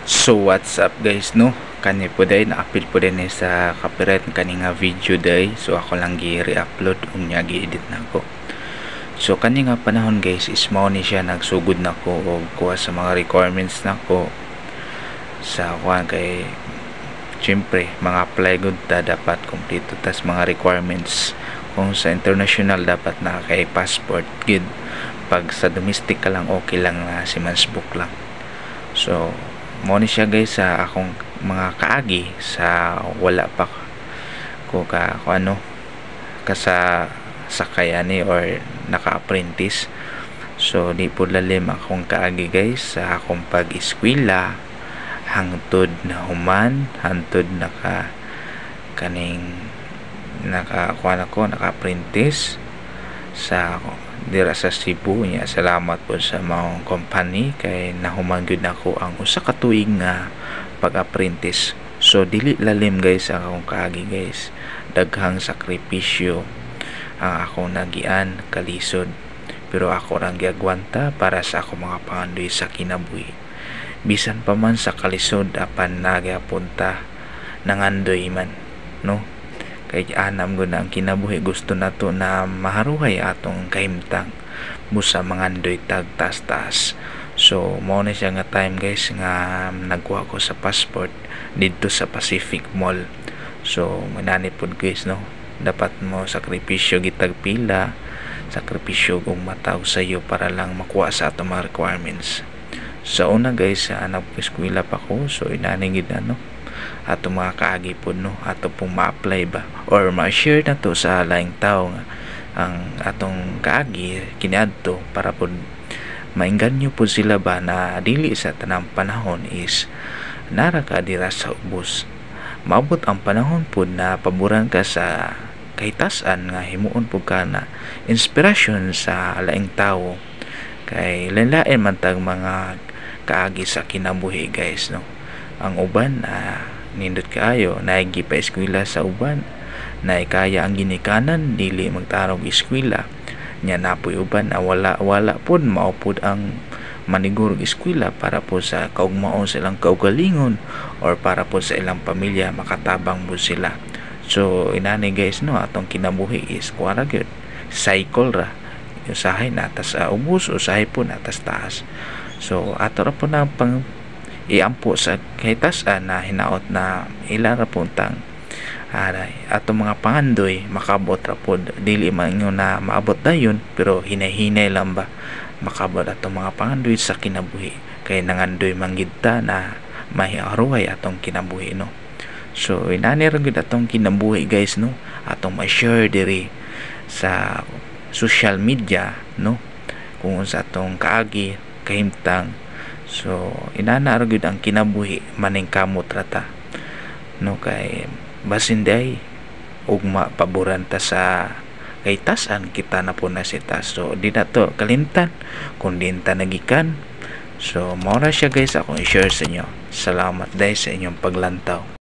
So what's up guys, no? Kani po day na-upload po din sa copyright kani nga video day. So ako lang gi-re-upload unya gi-edit na ko. So kani nga panahon guys is mao ni siya nagsugod na ko og kuha sa mga requirements na ko sa kuha kay syempre mga apply good ta dapat kompleto tas mga requirements kung sa international dapat na kay passport gid. Pag sa domestic ka lang okay lang na si mansbook lang. So mo ni siya guys sa akong mga kaagi sa wala pa ko ano ka sa sakayani or naka-apprentice. So di po lalim akong kaagi guys sa akong pag-eskwela hangtod na human hangtod kaning naka-kuan ako naka-apprentice sa dira sa Cebu niya. Salamat po sa mga company kay nahuman gyud nako ang usa ka tuig nga pag-apprentice. So dili lalim guys ang akong kaagi guys, daghang sakripisyo ang akong nagian kalisod, pero ako rang giagwanta para sa ako mga pangandoy sa kinabuhi. Bisan pa man sa kalisod apan nagyapunta nangandoy man, no? Kay anam gud ang kinabuhi, gusto nato na maharuhay atong kahimtang busa mangandoy tag tas-tas. So mo na siya nga time guys nga nagkuha ko sa passport dito sa Pacific Mall. So manani pud guys, no, dapat mo sakripisyo gitag pila, sakripisyo kung mataw sa iyo para lang makuha sa atong mga requirements. Sa una guys nag-eskwela pa ko, so inani gid ano ato mga kaagi po, no, ato pong ma-apply ba or ma-share na to sa laing tao nga ang atong kaagi kiniadto para po mainganyo po sila ba na dili sa tanang panahon is nara ka dira sa ubos. Maabot ang panahon po na paboran ka sa kahitasan nga himuon po ka na inspirasyon sa laing tao kay lain-lain man tag mga kaagi sa kinabuhi guys, no. Ang uban nindot kaayo naigi pa eskwela sa uban na kaya ang ginikanan dili magtarong eskwela nya napoy uban na wala pod maupod ang manigurog eskwela para po sa kaugmaon sa ilang kaugalingon or para po sa ilang pamilya makatabang po sila. So inani guys, no, atong kinabuhi is kuara gyud cycle ra, usahay natas ubos, usahay po natas taas. So ato ra po na pang iampo sa kahitasan na hinaot na ilara puntang ato mga pangandoy makabot ra pod, dili man inyo na maabot dayon pero hinay-hinay lang ba makabot ato mga pangandoy sa kinabuhi kay nangandoy manggidta na mahiaruhay atong kinabuhi, no. So inani ra gid atong kinabuhi guys, no, atong ma-share diri sa social media, no, kung sa atong kaagi kahimtang. So inana ra gyud ang kinabuhi maning kamot rata, no, kay basin day ugma paboran ta sa kahitasan kita na po na sita. So di na to kalimtan kundi ta nagikan. So mao ra siya guys akong i-share sa inyo. Salamat day sa inyong paglantaw.